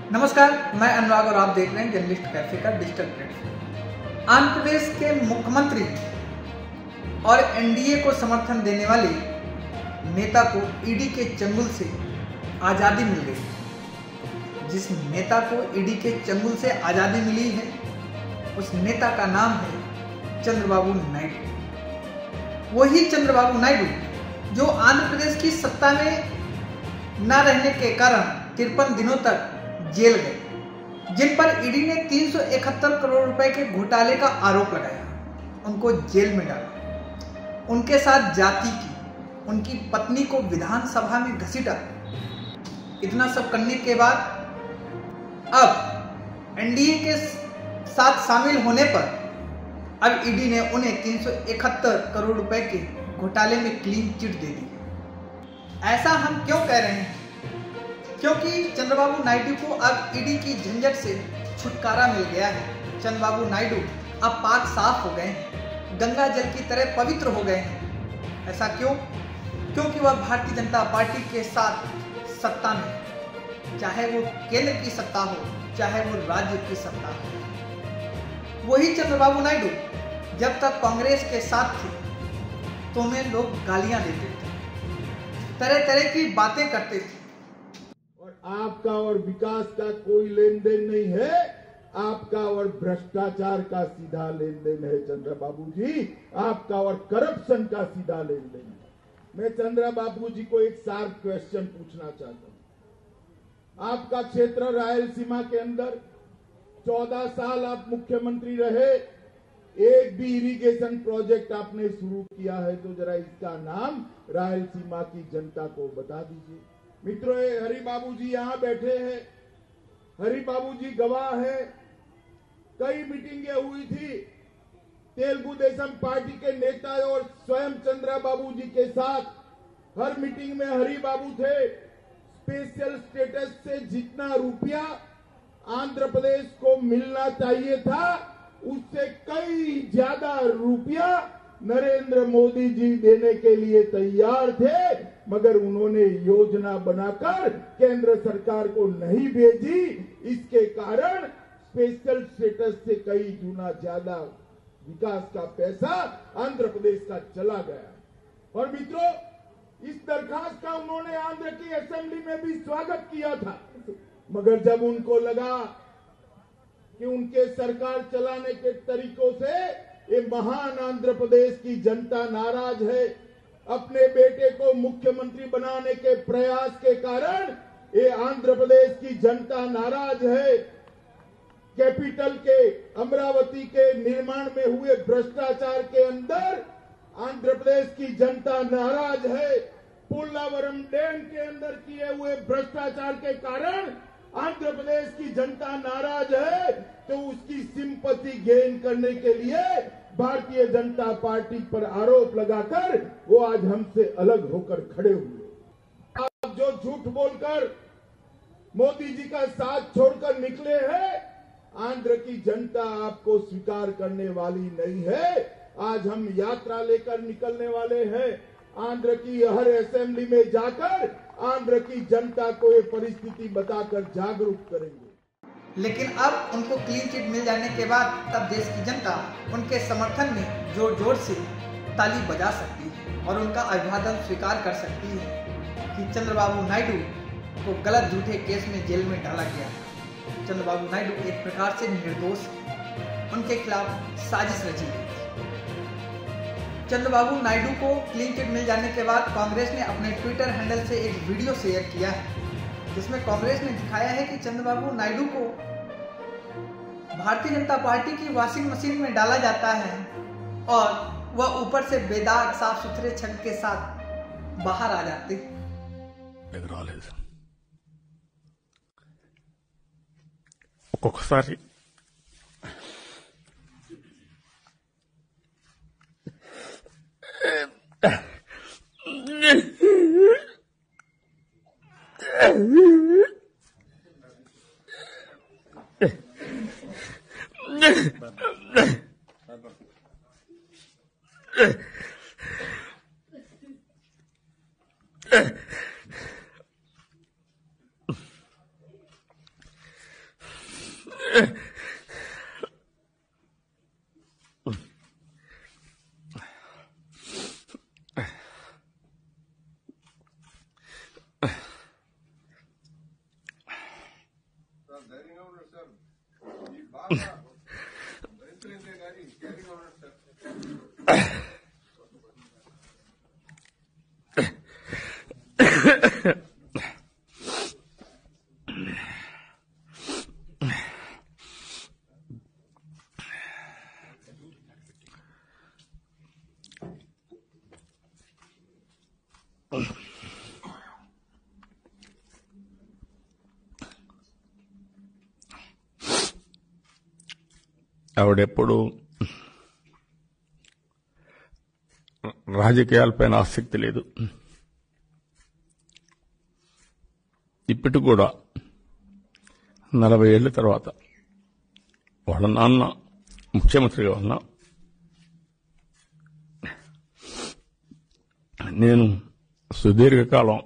नमस्कार, मैं अनुराग और आप देख रहे हैं जर्नलिस्ट कैफे का डिजिटल प्लेटफॉर्म। आंध्र प्रदेश के मुख्यमंत्री और एनडीए को समर्थन देने वाले नेता को ईडी के चंगुल से आज़ादी मिल गई। जिस नेता को ईडी के चंगुल से आज़ादी मिली है उस नेता का नाम है चंद्रबाबू नायडू। वही चंद्रबाबू नायडू जो आंध्र प्रदेश की सत्ता में न रहने के कारण 53 दिनों तक जेल गए, जिन पर ईडी ने 371 करोड़ रुपए के घोटाले का आरोप लगाया, उनको जेल में डाला, उनके साथ जाति की, उनकी पत्नी को विधानसभा में घसीटा। इतना सब करने के बाद अब एनडीए के साथ शामिल होने पर अब ईडी ने उन्हें 371 करोड़ रुपए के घोटाले में क्लीन चिट दे दी। ऐसा हम क्यों कह रहे हैं? क्योंकि चंद्रबाबू नायडू को अब ईडी की झंझट से छुटकारा मिल गया है। चंद्रबाबू नायडू अब पाक साफ हो गए हैं, गंगा जल की तरह पवित्र हो गए हैं। ऐसा क्यों? क्योंकि वह भारतीय जनता पार्टी के साथ सत्ता में, चाहे वो केंद्र की सत्ता हो चाहे वो राज्य की सत्ता हो। वही चंद्रबाबू नायडू जब तक कांग्रेस के साथ थे तो उन्हें लोग गालियां देते थे, तरह तरह की बातें करते थे। आपका और विकास का कोई लेन देन नहीं है, आपका और भ्रष्टाचार का सीधा लेन देन है चंद्रबाबू जी, आपका और करप्शन का सीधा लेन देन है। मैं चंद्रबाबू जी को एक शार्प क्वेश्चन पूछना चाहता हूं। आपका क्षेत्र रायलसीमा के अंदर 14 साल आप मुख्यमंत्री रहे, एक भी इरिगेशन प्रोजेक्ट आपने शुरू किया है तो जरा इसका नाम रायलसीमा की जनता को बता दीजिए। मित्रों, हरि बाबू जी यहां बैठे हैं, हरि बाबू जी गवाह है। कई मीटिंगें हुई थी तेलुगु देशम पार्टी के नेता और स्वयं चंद्रबाबू जी के साथ। हर मीटिंग में हरि बाबू थे। स्पेशल स्टेटस से जितना रुपया आंध्र प्रदेश को मिलना चाहिए था उससे कई ज्यादा रुपया नरेंद्र मोदी जी देने के लिए तैयार थे, मगर उन्होंने योजना बनाकर केंद्र सरकार को नहीं भेजी। इसके कारण स्पेशल स्टेटस से कई गुना ज्यादा विकास का पैसा आंध्र प्रदेश का चला गया। और मित्रों, इस दरखास्त का उन्होंने आंध्र की असेंबली में भी स्वागत किया था, मगर जब उनको लगा कि उनके सरकार चलाने के तरीकों से ये महान आंध्र प्रदेश की जनता नाराज है, अपने बेटे को मुख्यमंत्री बनाने के प्रयास के कारण ये आंध्र प्रदेश की जनता नाराज है। कैपिटल के अमरावती के निर्माण में हुए भ्रष्टाचार के अंदर आंध्र प्रदेश की जनता नाराज है। पोलावरम डैम के अंदर किए हुए भ्रष्टाचार के कारण आंध्र प्रदेश की जनता नाराज है, तो उसकी सिंपैथी गेन करने के लिए भारतीय जनता पार्टी पर आरोप लगाकर वो आज हमसे अलग होकर खड़े हुए। आप जो झूठ बोलकर मोदी जी का साथ छोड़कर निकले हैं, आंध्र की जनता आपको स्वीकार करने वाली नहीं है। आज हम यात्रा लेकर निकलने वाले हैं, आंध्र की हर असेंबली में जाकर आंध्र की जनता को ये परिस्थिति बताकर जागरूक करेंगे। लेकिन अब उनको क्लीन चिट मिल जाने के बाद तब देश की जनता उनके समर्थन में जोर जोर से ताली बजा सकती है और उनका अभिवादन स्वीकार कर सकती है कि चंद्रबाबू नायडू को गलत झूठे केस में जेल में डाला गया। चंद्रबाबू नायडू एक प्रकार से निर्दोष है, उनके खिलाफ साजिश रची गई। चंद्रबाबू नायडू को क्लीन चिट मिल जाने के बाद कांग्रेस ने अपने ट्विटर हैंडल से एक वीडियो शेयर किया है, जिसमें कांग्रेस ने दिखाया है कि चंद्रबाबू नायडू को भारतीय जनता पार्टी की वॉशिंग मशीन में डाला जाता है और वह ऊपर से बेदाग साफ सुथरे छग के साथ बाहर आ जाते हैं। ఒక్కొక్కసారి ఆవిడెప్పుడు రాజకీయాలపైన ఆసక్తి లేదు. ఇప్పటికి కూడా 40 ఏళ్ల తర్వాత వాళ్ళ నాన్న ముఖ్యమంత్రిగా ఉన్నా నేను సుదీర్ఘకాలం